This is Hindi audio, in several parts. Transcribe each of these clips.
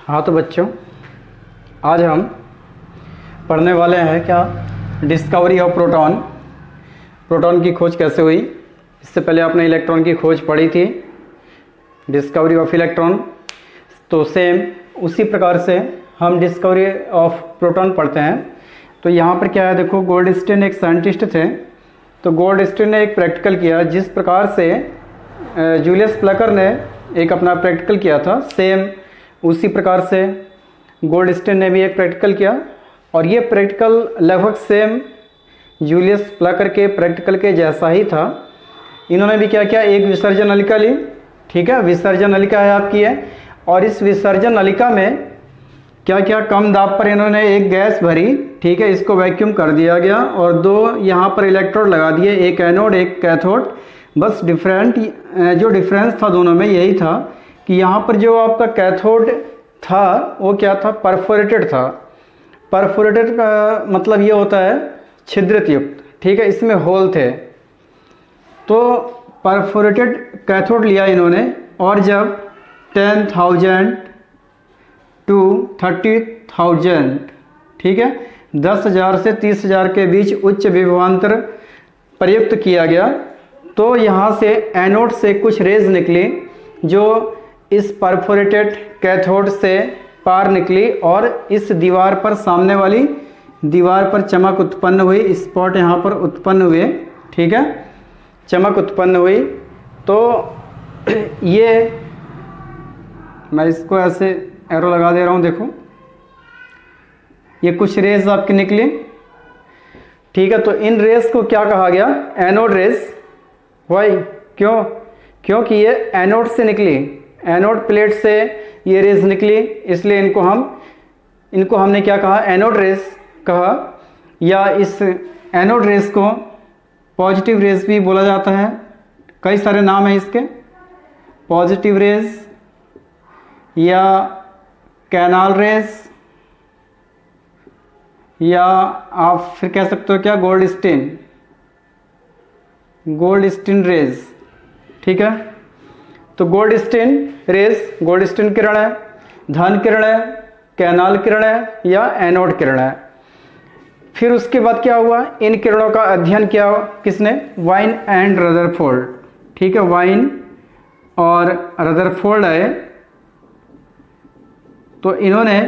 हाँ तो बच्चों, आज हम पढ़ने वाले हैं क्या, डिस्कवरी ऑफ प्रोटॉन। प्रोटॉन की खोज कैसे हुई। इससे पहले आपने इलेक्ट्रॉन की खोज पढ़ी थी, डिस्कवरी ऑफ इलेक्ट्रॉन। तो सेम उसी प्रकार से हम डिस्कवरी ऑफ प्रोटॉन पढ़ते हैं। तो यहाँ पर क्या है, देखो गोल्डस्टीन एक साइंटिस्ट थे। तो गोल्डस्टीन ने एक प्रैक्टिकल किया, जिस प्रकार से जूलियस प्लकर ने एक अपना प्रैक्टिकल किया था, सेम उसी प्रकार से गोल्डस्टीन ने भी एक प्रैक्टिकल किया। और ये प्रैक्टिकल लगभग सेम जूलियस प्लकर के प्रैक्टिकल के जैसा ही था। इन्होंने भी क्या किया, एक विसर्जन नलिका ली, ठीक है, विसर्जन नलिका है आपकी है। और इस विसर्जन नलिका में क्या किया, कम दाब पर इन्होंने एक गैस भरी, ठीक है, इसको वैक्यूम कर दिया गया और दो यहाँ पर इलेक्ट्रोड लगा दिए, एक एनोड एक कैथोड। बस जो डिफरेंस था दोनों में यही था कि यहाँ पर जो आपका कैथोड था वो क्या था, परफोरेटेड था। परफोरेटेड का मतलब ये होता है छिद्रित युक्त, ठीक है, इसमें होल थे। तो परफोरेटेड कैथोड लिया इन्होंने और जब 10,000 to 30,000, ठीक है, 10,000 से 30,000 के बीच उच्च विभवांतर प्रयुक्त किया गया, तो यहाँ से एनोड से कुछ रेज निकली जो इस परफोरेटेड कैथोड से पार निकली और इस दीवार पर, सामने वाली दीवार पर चमक उत्पन्न हुई, स्पॉट यहाँ पर उत्पन्न हुए, ठीक है, चमक उत्पन्न हुई। तो ये मैं इसको ऐसे एरो लगा दे रहा हूँ, देखो ये कुछ रेज आपकी निकली, ठीक है। तो इन रेस को क्या कहा गया, एनोड रेस। वाई, क्योंकि ये एनोड से निकली, एनोड प्लेट से ये रेस निकली, इसलिए इनको हमने क्या कहा, एनोड रेस कहा। या इस एनोड रेस को पॉजिटिव रेस भी बोला जाता है, कई सारे नाम हैं इसके, पॉजिटिव रेस या कैनाल रेस, या आप फिर कह सकते हो क्या, गोल्डस्टीन रेज, ठीक है। तो गोल्डस्टीन रेज, गोल्डस्टीन किरण है, धन किरण है, कैनाल किरण है या एनोड किरण है। फिर उसके बाद क्या हुआ, इन किरणों का अध्ययन किया किसने, वाइन एंड रदरफोर्ड, ठीक है, वाइन और रदरफोर्ड है। तो इन्होंने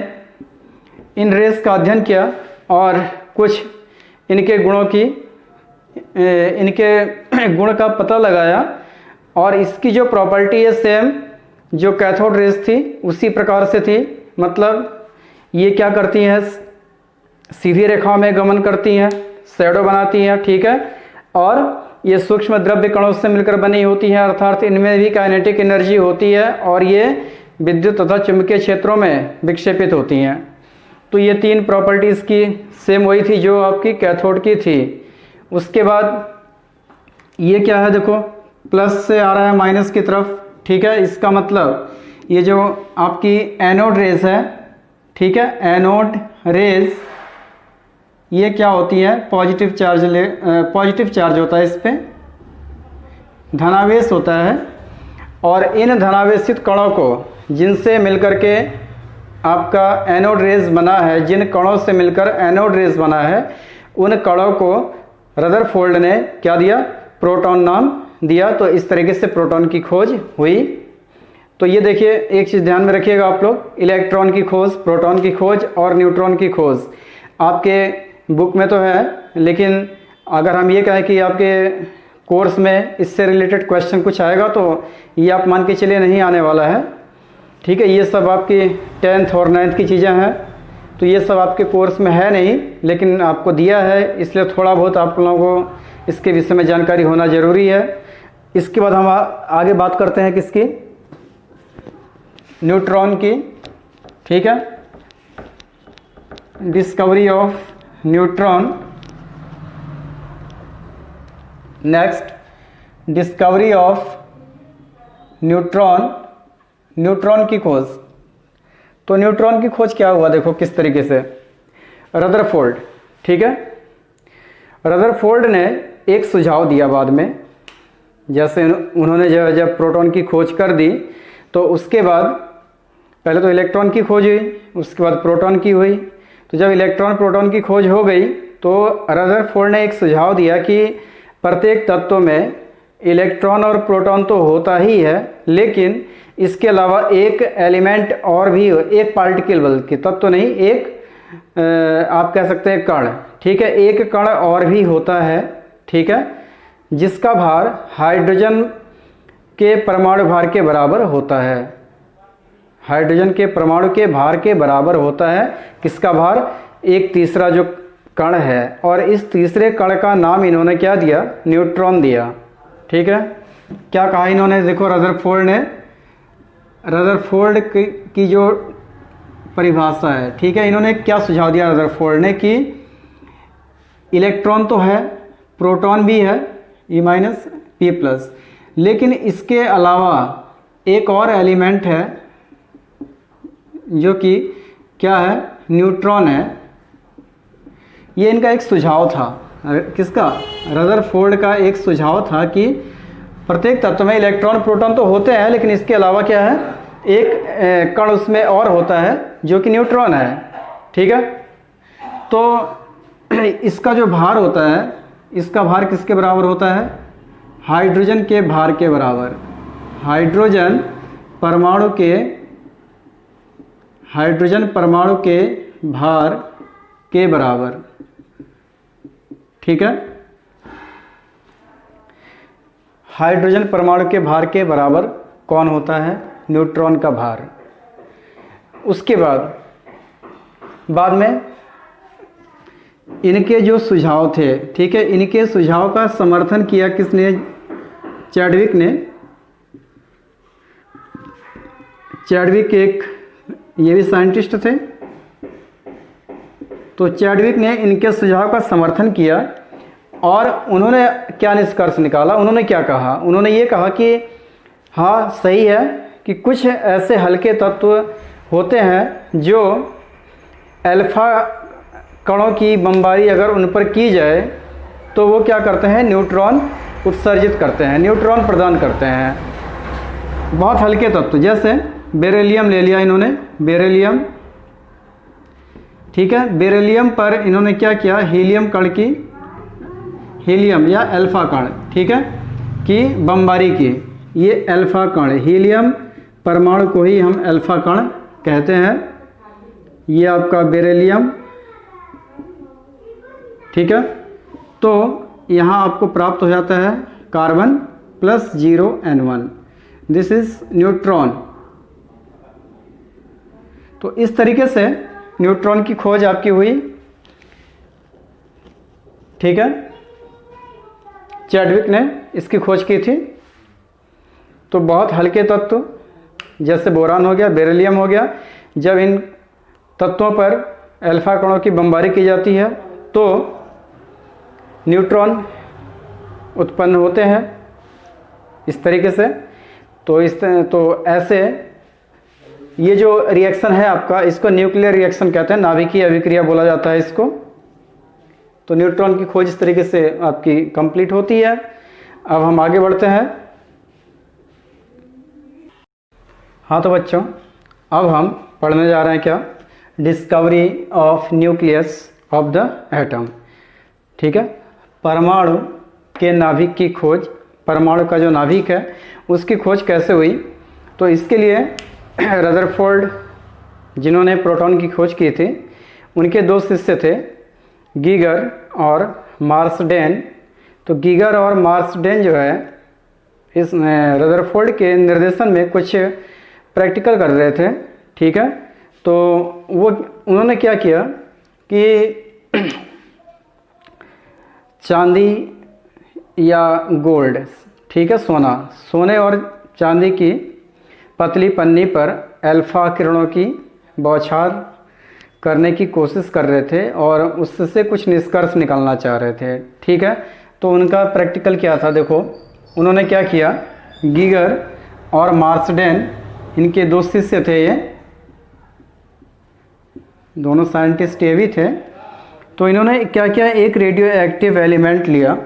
इन रेस का अध्ययन किया और कुछ इनके गुण का पता लगाया। और इसकी जो प्रॉपर्टी है सेम जो कैथोड रेस थी उसी प्रकार से थी, मतलब ये क्या करती हैं, सीधी रेखाओं में गमन करती हैं, शैडो बनाती हैं, ठीक है। और ये सूक्ष्म द्रव्य कणों से मिलकर बनी होती हैं, अर्थात इनमें भी काइनेटिक एनर्जी होती है और ये विद्युत तथा चुंबकीय क्षेत्रों में विक्षेपित होती हैं। तो ये तीन प्रॉपर्टीज़ की सेम वही थी जो आपकी कैथोड की थी। उसके बाद ये क्या है, देखो प्लस से आ रहा है माइनस की तरफ, ठीक है। इसका मतलब ये जो आपकी एनोड रेस है, ठीक है, एनोड रेस ये क्या होती है, पॉजिटिव चार्ज होता है, इस पे धनावेश होता है। और इन धनावेशित कणों को जिनसे मिलकर के आपका एनोड रेस बना है, जिन कणों से मिलकर एनोड रेस बना है, उन कणों को रदरफोर्ड ने क्या दिया, प्रोटॉन नाम दिया। तो इस तरीके से प्रोटॉन की खोज हुई। तो ये देखिए, एक चीज़ ध्यान में रखिएगा आप लोग, इलेक्ट्रॉन की खोज, प्रोटॉन की खोज और न्यूट्रॉन की खोज आपके बुक में तो है, लेकिन अगर हम ये कहें कि आपके कोर्स में इससे रिलेटेड क्वेश्चन कुछ आएगा तो ये आप मान के चलिए नहीं आने वाला है, ठीक है। ये सब आपकी 10th और 9th की चीज़ें हैं, तो ये सब आपके कोर्स में है नहीं, लेकिन आपको दिया है, इसलिए थोड़ा बहुत आप लोगों को इसके विषय में जानकारी होना ज़रूरी है। इसके बाद हम आगे बात करते हैं किसकी, न्यूट्रॉन की, ठीक है, discovery of neutron. Next, discovery of neutron की खोज। तो न्यूट्रॉन की खोज क्या हुआ, देखो किस तरीके से, रदरफोर्ड, ठीक है, रदरफोर्ड ने एक सुझाव दिया बाद में, जैसे उन्होंने जब प्रोटॉन की खोज कर दी तो उसके बाद पहले तो इलेक्ट्रॉन की खोज हुई, उसके बाद प्रोटॉन की हुई। तो जब इलेक्ट्रॉन प्रोटॉन की खोज हो गई तो रदरफोर्ड ने एक सुझाव दिया कि प्रत्येक तत्व में इलेक्ट्रॉन और प्रोटॉन तो होता ही है, लेकिन इसके अलावा एक एलिमेंट और भी, एक पार्टिकल बल्कि तत्व नहीं, एक आप कह सकते हैं कण, ठीक है, एक कण और भी होता है, ठीक है, जिसका भार हाइड्रोजन के परमाणु भार के बराबर होता है। हाइड्रोजन के परमाणु के भार के बराबर होता है किसका भार? एक तीसरा जो कण है, और इस तीसरे कण का नाम इन्होंने क्या दिया? न्यूट्रॉन दिया, ठीक है। क्या कहा इन्होंने? देखो रदरफोर्ड ने, रदरफोर्ड की जो परिभाषा है, ठीक है, इन्होंने क्या सुझाव दिया रदरफोर्ड ने कि इलेक्ट्रॉन तो है, प्रोटॉन भी है E-P+, लेकिन इसके अलावा एक और एलिमेंट है जो कि क्या है? न्यूट्रॉन है। ये इनका एक सुझाव था, किसका? रदरफोर्ड का एक सुझाव था कि प्रत्येक तत्व में इलेक्ट्रॉन प्रोटॉन तो होते हैं, लेकिन इसके अलावा क्या है? एक कण उसमें और होता है जो कि न्यूट्रॉन है, ठीक है। तो इसका जो भार होता है, इसका भार किसके बराबर होता है? हाइड्रोजन के भार के बराबर। हाइड्रोजन परमाणु के भार के बराबर, ठीक है। हाइड्रोजन परमाणु के भार के बराबर कौन होता है? न्यूट्रॉन का भार। उसके बाद में इनके जो सुझाव थे, ठीक है, इनके सुझाव का समर्थन किया किसने? चैडविक ने। चैडविक एक ये भी साइंटिस्ट थे। तो चैडविक ने इनके सुझाव का समर्थन किया और उन्होंने क्या निष्कर्ष निकाला? उन्होंने क्या कहा? उन्होंने ये कहा कि हाँ सही है कि कुछ ऐसे हल्के तत्व होते हैं जो अल्फा कणों की बमबारी अगर उन पर की जाए तो वो क्या करते हैं? न्यूट्रॉन उत्सर्जित करते हैं, न्यूट्रॉन प्रदान करते हैं। बहुत हल्के तत्व, जैसे बेरिलियम ले लिया इन्होंने, बेरिलियम, ठीक है। बेरिलियम पर इन्होंने क्या किया? हीलियम कण की, हीलियम या अल्फा कण, ठीक है, की बमबारी की। ये अल्फा कण, हीलियम परमाणु को ही हम अल्फा कण कहते हैं। ये आपका बेरिलियम, ठीक है। तो यहाँ आपको प्राप्त हो जाता है carbon plus 0 N1, this is neutron. तो इस तरीके से न्यूट्रॉन की खोज आपकी हुई, ठीक है। चैडविक ने इसकी खोज की थी। तो बहुत हल्के तत्व जैसे बोरान हो गया, बेरिलियम हो गया, जब इन तत्वों पर अल्फा कणों की बमबारी की जाती है तो न्यूट्रॉन उत्पन्न होते हैं इस तरीके से। तो ऐसे ये जो रिएक्शन है आपका, इसको न्यूक्लियर रिएक्शन कहते हैं, नाभिकीय अभिक्रिया बोला जाता है इसको। तो न्यूट्रॉन की खोज इस तरीके से आपकी कंप्लीट होती है। अब हम आगे बढ़ते हैं। हाँ तो बच्चों, अब हम पढ़ने जा रहे हैं क्या? Discovery of nucleus of the atom, ठीक है। परमाणु के नाभिक की खोज, परमाणु का जो नाभिक है उसकी खोज कैसे हुई? तो इसके लिए रदरफोर्ड, जिन्होंने प्रोटॉन की खोज की थी, उनके दो शिष्य थे, गीगर और मार्सडेन। तो गीगर और मार्सडेन जो है इस रदरफोर्ड के निर्देशन में कुछ प्रैक्टिकल कर रहे थे, ठीक है। तो उन्होंने क्या किया कि चांदी या गोल्ड, ठीक है, सोने और चांदी की पतली पन्नी पर अल्फा किरणों की बौछार करने की कोशिश कर रहे थे और उससे कुछ निष्कर्ष निकालना चाह रहे थे, ठीक है। तो उनका प्रैक्टिकल क्या था? देखो उन्होंने क्या किया, गीगर और मार्सडेन, इनके दो शिष्य थे, ये दोनों साइंटिस्ट ये भी थे। तो इन्होंने क्या किया, एक रेडियो एक्टिव एलिमेंट लिया,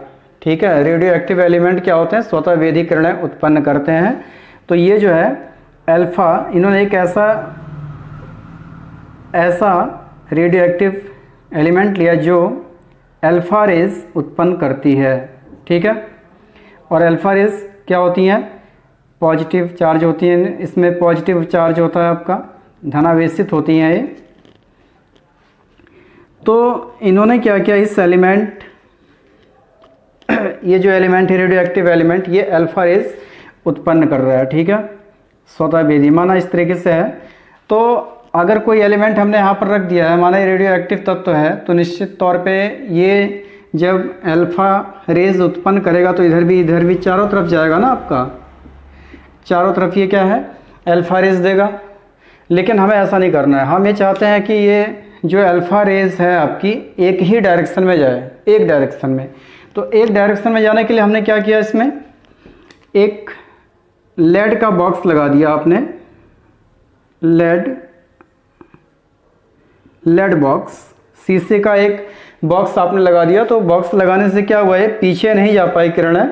ठीक है। रेडियो एक्टिव एलिमेंट क्या होते हैं? स्वतः वेधी किरणें उत्पन्न करते हैं। तो ये जो है अल्फा, इन्होंने एक ऐसा ऐसा रेडियो एक्टिव एलिमेंट लिया जो अल्फ़ा रेज उत्पन्न करती है, ठीक है। और अल्फ़ा रेज क्या होती हैं? पॉजिटिव चार्ज होती हैं, इसमें पॉजिटिव चार्ज होता है आपका, धनावेशित होती हैं ये। तो इन्होंने क्या किया, इस एलिमेंट ये जो एलिमेंट है रेडियो एक्टिव एलिमेंट, ये अल्फ़ा रेज उत्पन्न कर रहा है, ठीक है, स्वतः भेदी, माना इस तरीके से है। तो अगर कोई एलिमेंट हमने यहाँ पर रख दिया है, माना ये रेडियो एक्टिव तत्व है, तो निश्चित तौर पे ये जब अल्फ़ा रेज उत्पन्न करेगा तो इधर भी चारों तरफ जाएगा ना, आपका चारों तरफ ये क्या है, अल्फ़ा रेज देगा। लेकिन हमें ऐसा नहीं करना है, हम ये चाहते हैं कि ये जो अल्फ़ा रेज है आपकी एक ही डायरेक्शन में जाए, एक डायरेक्शन में। तो एक डायरेक्शन में जाने के लिए हमने क्या किया, इसमें एक लेड का बॉक्स लगा दिया आपने, लेड बॉक्स, शीशे का एक बॉक्स आपने लगा दिया। तो बॉक्स लगाने से क्या हुआ है, पीछे नहीं जा पाई किरणें,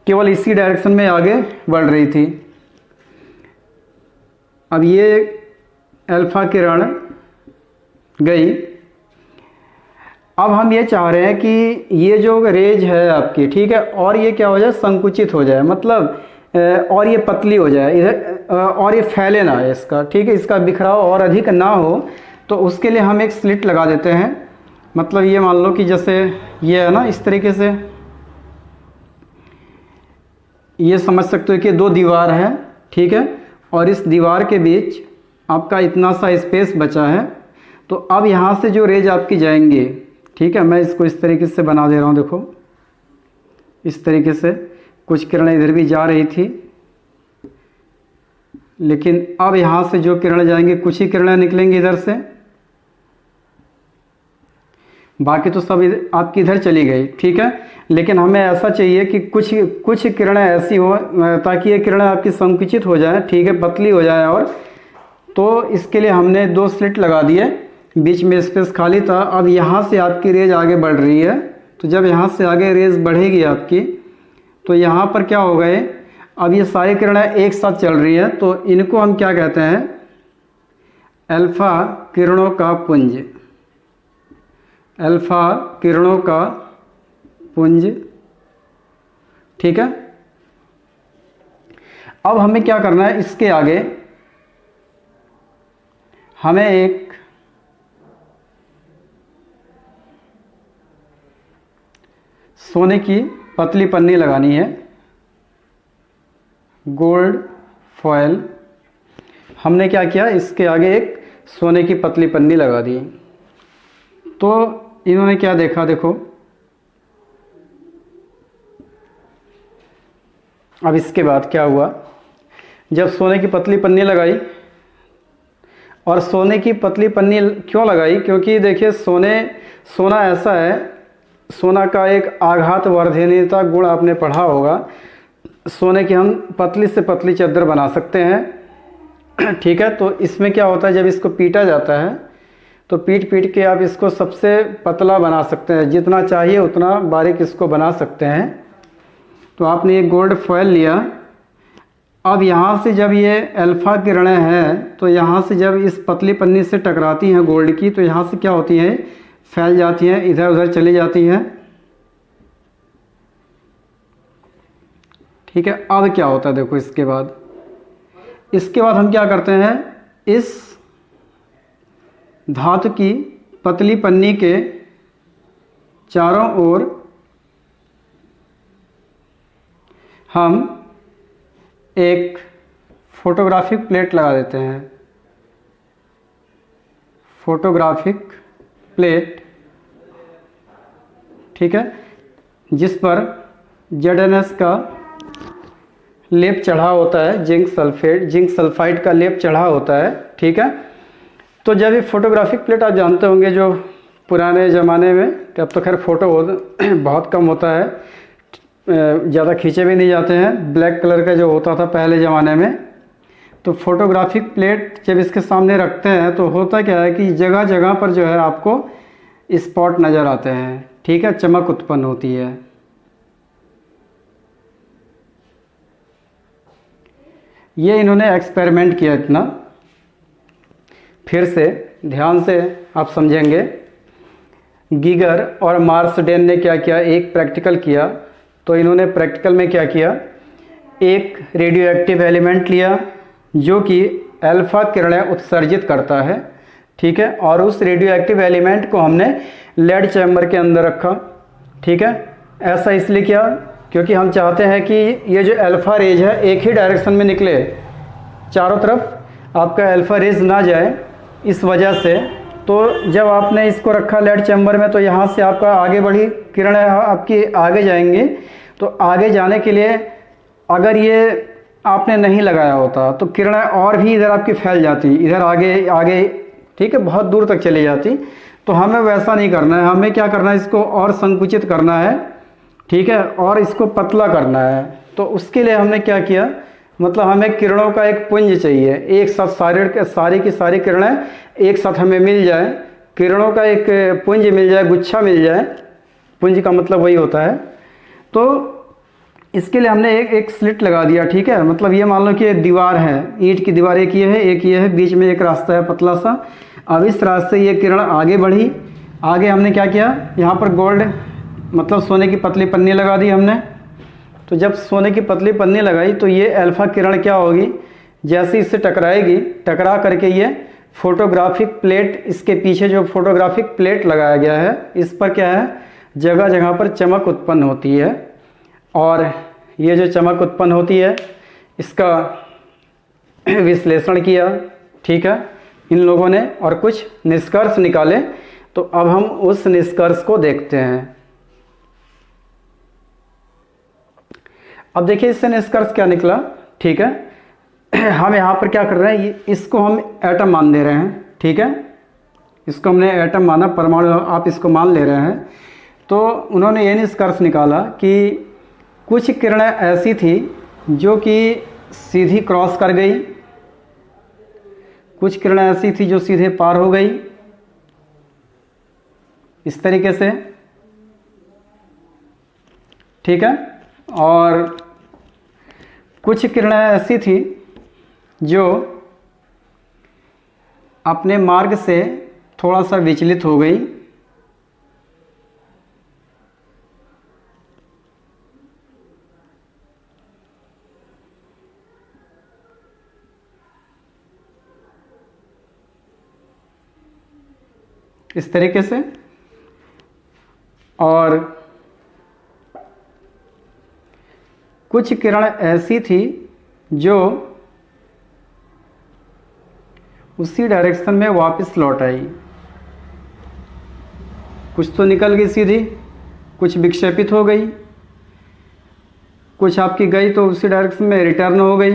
केवल इसी डायरेक्शन में आगे बढ़ रही थी। अब ये अल्फ़ा किरण गई। अब हम ये चाह रहे हैं कि ये जो रेज है आपकी, ठीक है, और ये क्या हो जाए, संकुचित हो जाए, मतलब और ये पतली हो जाए इधर, और ये फैले ना इसका, ठीक है, इसका बिखराव और अधिक ना हो। तो उसके लिए हम एक स्लिट लगा देते हैं। मतलब ये मान लो कि जैसे ये है ना, इस तरीके से ये समझ सकते हो कि दो दीवार है, ठीक है, और इस दीवार के बीच आपका इतना सा स्पेस बचा है। तो अब यहाँ से जो रेज आपकी जाएंगे, ठीक है, मैं इसको इस तरीके से बना दे रहा हूँ, देखो इस तरीके से कुछ किरणें इधर भी जा रही थी, लेकिन अब यहाँ से जो किरणें जाएंगी, कुछ ही किरणें निकलेंगी इधर से, बाकी तो सब आपकी इधर चली गई, ठीक है। लेकिन हमें ऐसा चाहिए कि कुछ किरणें ऐसी हो ताकि ये किरणें आपकी संकुचित हो जाए, ठीक है, पतली हो जाए। और तो इसके लिए हमने दो स्लिट लगा दिए, बीच में स्पेस खाली था। अब यहाँ से आपकी रेज आगे बढ़ रही है, तो जब यहाँ से आगे रेज बढ़ेगी आपकी, तो यहाँ पर क्या होगा, अब ये सारी किरणें एक साथ चल रही हैं, तो इनको हम क्या कहते हैं, अल्फ़ा किरणों का पुंज, अल्फ़ा किरणों का पुंज, ठीक है। अब हमें क्या करना है, इसके आगे हमें एक सोने की पतली पन्नी लगानी है, गोल्ड फॉयल। हमने क्या किया, इसके आगे एक सोने की पतली पन्नी लगा दी। तो इन्होंने क्या देखा, देखो अब इसके बाद क्या हुआ, जब सोने की पतली पन्नी लगाई, और सोने की पतली पन्नी क्यों लगाई, क्योंकि देखिए सोना ऐसा है, सोना का एक आघात वर्धनीयता गुण आपने पढ़ा होगा। सोने की हम पतली से पतली चादर बना सकते हैं, ठीक है। तो इसमें क्या होता है, जब इसको पीटा जाता है तो पीट के आप इसको सबसे पतला बना सकते हैं, जितना चाहिए उतना बारीक इसको बना सकते हैं। तो आपने ये गोल्ड फॉयल लिया। अब यहाँ से जब ये अल्फ़ा किरणें हैं, तो यहाँ से जब इस पतली पन्नी से टकराती हैं गोल्ड की, तो यहाँ से क्या होती हैं, फैल जाती हैं, इधर उधर चली जाती हैं, ठीक है। अब क्या होता है, देखो इसके बाद हम क्या करते हैं, इस धातु की पतली पन्नी के चारों ओर हम एक फोटोग्राफिक प्लेट लगा देते हैं, फोटोग्राफिक प्लेट, ठीक है, जिस पर ZnS का लेप चढ़ा होता है, जिंक सल्फाइड का लेप चढ़ा होता है, ठीक है। तो जब ये फोटोग्राफिक प्लेट आप जानते होंगे, जो पुराने ज़माने में, अब तो खैर फ़ोटो बहुत कम होता है, ज़्यादा खींचे भी नहीं जाते हैं, ब्लैक कलर का जो होता था पहले ज़माने में। तो फोटोग्राफिक प्लेट जब इसके सामने रखते हैं तो होता क्या है कि जगह जगह पर जो है आपको स्पॉट नज़र आते हैं, ठीक है, चमक उत्पन्न होती है। ये इन्होंने एक्सपेरिमेंट किया इतना। फिर से ध्यान से आप समझेंगे। गीगर और मार्सडेन ने क्या किया, एक प्रैक्टिकल किया। तो इन्होंने प्रैक्टिकल में क्या किया, एक रेडियो एक्टिव एलिमेंट लिया जो कि अल्फा किरणें उत्सर्जित करता है, ठीक है, और उस रेडियो एक्टिव एलिमेंट को हमने लेड चैम्बर के अंदर रखा, ठीक है। ऐसा इसलिए किया क्योंकि हम चाहते हैं कि ये जो अल्फा रेज है एक ही डायरेक्शन में निकले, चारों तरफ आपका अल्फा रेज ना जाए, इस वजह से। तो जब आपने इसको रखा लेड चैम्बर में तो यहाँ से आपका आगे बढ़ी किरणें आपकी आगे जाएंगी। तो आगे जाने के लिए अगर ये आपने नहीं लगाया होता तो किरणें और भी इधर आपकी फैल जाती, इधर आगे आगे, ठीक है, बहुत दूर तक चली जाती। तो हमें वैसा नहीं करना है, हमें क्या करना है, इसको और संकुचित करना है, ठीक है, और इसको पतला करना है। तो उसके लिए हमने क्या किया, मतलब हमें किरणों का एक पुंज चाहिए, एक साथ सारी की सारी किरणें एक साथ हमें मिल जाए, किरणों का एक पुंज मिल जाए, गुच्छा मिल जाए, पुंज का मतलब वही होता है। तो इसके लिए हमने एक स्लिट लगा दिया, ठीक है। मतलब ये मान लो कि दीवार है, ईंट की दीवार, एक ये है, बीच में एक रास्ता है पतला सा। अब इस रास्ते से ये किरण आगे बढ़ी, आगे हमने क्या किया, यहाँ पर गोल्ड मतलब सोने की पतली पन्नी लगा दी हमने। तो जब सोने की पतली पन्नी लगाई तो ये अल्फा किरण क्या होगी, जैसे इससे टकराएगी, टकरा करके ये फोटोग्राफिक प्लेट, इसके पीछे जो फोटोग्राफिक प्लेट लगाया गया है, इस पर क्या है, जगह जगह पर चमक उत्पन्न होती है। और ये जो चमक उत्पन्न होती है इसका विश्लेषण किया, ठीक है, इन लोगों ने, और कुछ निष्कर्ष निकाले। तो अब हम उस निष्कर्ष को देखते हैं। अब देखिए इससे निष्कर्ष क्या निकला, ठीक है। हम यहाँ पर क्या कर रहे हैं, इसको हम एटम मान दे रहे हैं, ठीक है, इसको हमने एटम माना, परमाणु आप इसको मान ले रहे हैं। तो उन्होंने ये निष्कर्ष निकाला कि कुछ किरणें ऐसी थी जो कि सीधी क्रॉस कर गई, कुछ किरणें ऐसी थी जो सीधे पार हो गई, इस तरीके से, ठीक है। और कुछ किरणें ऐसी थी जो अपने मार्ग से थोड़ा सा विचलित हो गई, इस तरीके से। और कुछ किरण ऐसी थी जो उसी डायरेक्शन में वापस लौट आई, कुछ तो निकल गई सीधी, कुछ विक्षेपित हो गई, कुछ आपकी गई तो उसी डायरेक्शन में रिटर्न हो गई,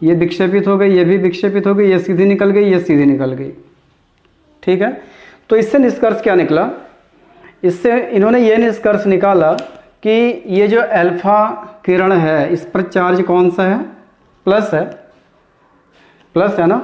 ये विक्षेपित हो गई, ये भी विक्षेपित हो गई, ये सीधी निकल गई, ये सीधी निकल गई, ठीक है। तो इससे निष्कर्ष क्या निकला, इससे इन्होंने ये निष्कर्ष निकाला कि ये जो अल्फा किरण है इस पर चार्ज कौन सा है, प्लस है, प्लस है ना।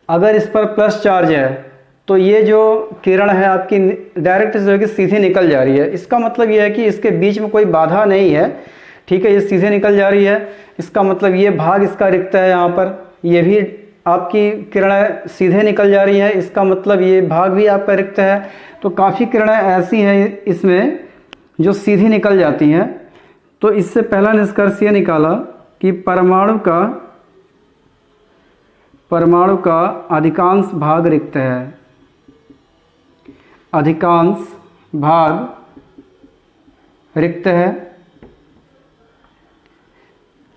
अगर इस पर प्लस चार्ज है तो ये जो किरण है आपकी डायरेक्ट जो कि सीधी निकल जा रही है, इसका मतलब ये है कि इसके बीच में कोई बाधा नहीं है, ठीक है, ये सीधे निकल जा रही है। इसका मतलब ये भाग इसका रिक्त है, यहाँ पर ये भी आपकी किरणें सीधे निकल जा रही है, इसका मतलब ये भाग भी आपका रिक्त है। तो काफ़ी किरणें ऐसी हैं इसमें जो सीधी निकल जाती हैं। तो इससे पहला निष्कर्ष ये निकाला कि परमाणु का अधिकांश भाग रिक्त है, अधिकांश भाग रिक्त है।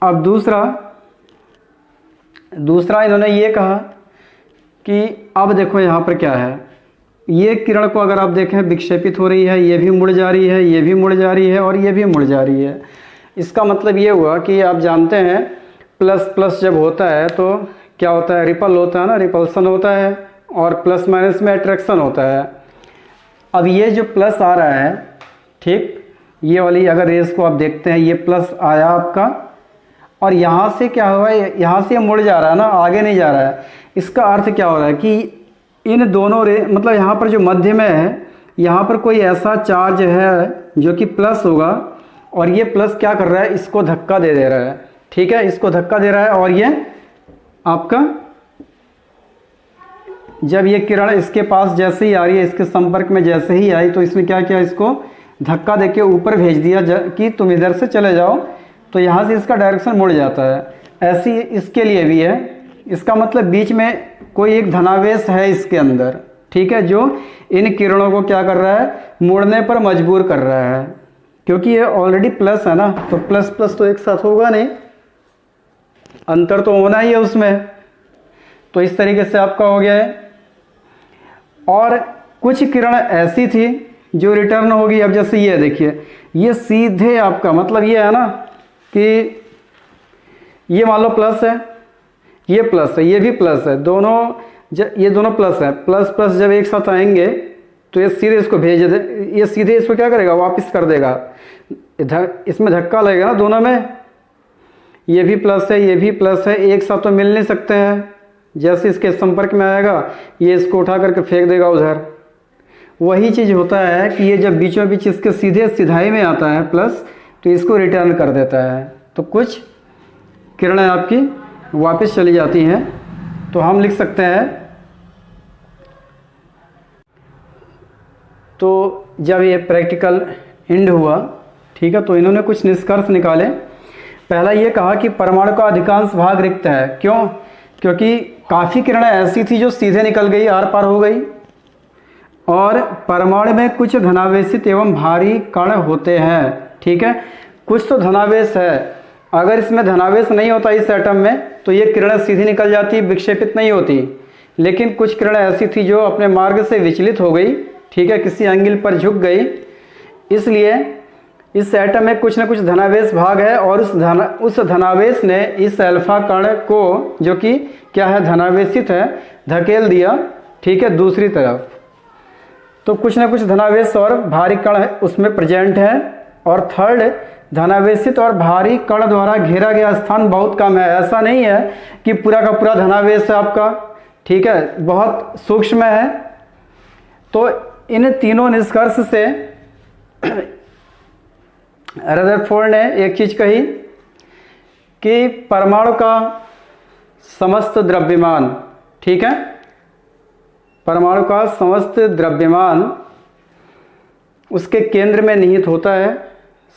अब दूसरा इन्होंने ये कहा कि अब देखो यहाँ पर क्या है, ये किरण को अगर आप देखें विक्षेपित हो रही है, ये भी मुड़ जा रही है, ये भी मुड़ जा रही है और ये भी मुड़ जा रही है। इसका मतलब ये हुआ कि आप जानते हैं प्लस प्लस जब होता है तो क्या होता है, रिपल होता है ना, रिपल्सन होता है, और प्लस माइनस में अट्रैक्शन होता है। अब ये जो प्लस आ रहा है, ठीक, ये वाली अगर रेस को आप देखते हैं, ये प्लस आया आपका, और यहाँ से क्या हुआ, यहाँ से मुड़ जा रहा है ना, आगे नहीं जा रहा है। इसका अर्थ क्या हो रहा है कि इन दोनों मतलब यहाँ पर जो मध्य में है, यहाँ पर कोई ऐसा चार्ज है जो कि प्लस होगा, और ये प्लस क्या कर रहा है, इसको धक्का दे रहा है, ठीक है, इसको धक्का दे रहा है, और ये आपका जब ये किरण इसके पास जैसे ही आ रही है, इसके संपर्क में जैसे ही आई, तो इसने क्या किया, इसको धक्का देके ऊपर भेज दिया कि तुम इधर से चले जाओ, तो यहाँ से इसका डायरेक्शन मुड़ जाता है। ऐसी इसके लिए भी है। इसका मतलब बीच में कोई एक धनावेश है इसके अंदर, ठीक है, जो इन किरणों को क्या कर रहा है, मुड़ने पर मजबूर कर रहा है। क्योंकि ये ऑलरेडी प्लस है ना, तो प्लस प्लस तो एक साथ होगा नहीं, अंतर तो होना ही है उसमें। तो इस तरीके से आपका हो गया है। और कुछ किरण ऐसी थी जो रिटर्न होगी। अब जैसे ये देखिए, ये सीधे आपका मतलब ये है ना कि ये मान लो प्लस है, ये प्लस है, ये भी प्लस है, दोनों ये दोनों प्लस है। प्लस प्लस जब एक साथ आएंगे तो ये सीधे इसको भेज दे, ये सीधे इसको क्या करेगा, वापस कर देगा। इसमें धक्का लगेगा ना दोनों में, ये भी प्लस है, ये भी प्लस है, एक साथ तो मिल नहीं सकते हैं। जैसे इसके संपर्क में आएगा, ये इसको उठा करके फेंक देगा उधर। वही चीज़ होता है कि ये जब बीचों बीच इसके सीधे सिधाई में आता है प्लस, तो इसको रिटर्न कर देता है। तो कुछ किरणें आपकी वापस चली जाती हैं। तो हम लिख सकते हैं, तो जब ये प्रैक्टिकल एंड हुआ, ठीक है, तो इन्होंने कुछ निष्कर्ष निकाले। पहला ये कहा कि परमाणु का अधिकांश भाग रिक्त है। क्यों? क्योंकि काफ़ी किरणें ऐसी थी जो सीधे निकल गई, आर पार हो गई। और परमाणु में कुछ धनावेशित एवं भारी कण होते हैं, ठीक है, कुछ तो धनावेश है। अगर इसमें धनावेश नहीं होता इस एटम में, तो ये किरणें सीधी निकल जाती, विक्षेपित नहीं होती। लेकिन कुछ किरणें ऐसी थी जो अपने मार्ग से विचलित हो गई, ठीक है, किसी एंगल पर झुक गई। इसलिए इस एटम में कुछ न कुछ धनावेश भाग है, और उस धनावेश ने इस अल्फा कण को, जो कि क्या है, धनावेशित है, धकेल दिया, ठीक है, दूसरी तरफ। तो कुछ न कुछ धनावेश और भारी कण उसमें प्रेजेंट है। और थर्ड, धनावेशित और भारी कण द्वारा घेरा गया स्थान बहुत कम है। ऐसा नहीं है कि पूरा का पूरा धनावेश है आपका, ठीक है, बहुत सूक्ष्म है। तो इन तीनों निष्कर्ष से रदरफोर्ड ने एक चीज कही कि परमाणु का समस्त द्रव्यमान, ठीक है, परमाणु का समस्त द्रव्यमान उसके केंद्र में निहित होता है।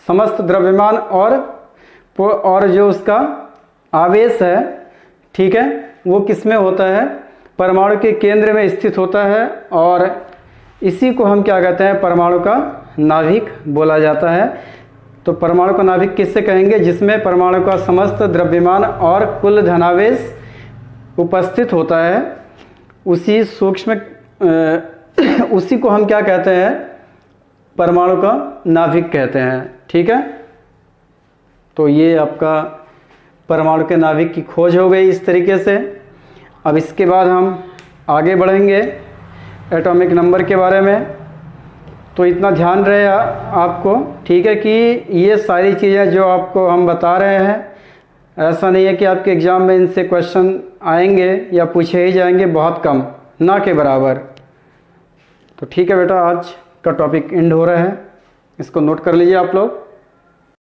समस्त द्रव्यमान और जो उसका आवेश है, ठीक है, वो किस में होता है, परमाणु के केंद्र में स्थित होता है। और इसी को हम क्या कहते हैं, परमाणु का नाभिक बोला जाता है। तो परमाणु का नाभिक किससे कहेंगे, जिसमें परमाणु का समस्त द्रव्यमान और कुल धनावेश उपस्थित होता है। उसी सूक्ष्म उसी को हम क्या कहते हैं, परमाणु का नाभिक कहते हैं, ठीक है। तो ये आपका परमाणु के नाभिक की खोज हो गई इस तरीके से। अब इसके बाद हम आगे बढ़ेंगे एटॉमिक नंबर के बारे में। तो इतना ध्यान रहे आपको, ठीक है, कि ये सारी चीज़ें जो आपको हम बता रहे हैं, ऐसा नहीं है कि आपके एग्ज़ाम में इनसे क्वेश्चन आएंगे या पूछे ही जाएंगे, बहुत कम, ना के बराबर। तो ठीक है बेटा, आज का टॉपिक एंड हो रहा है, इसको नोट कर लीजिए आप लोग।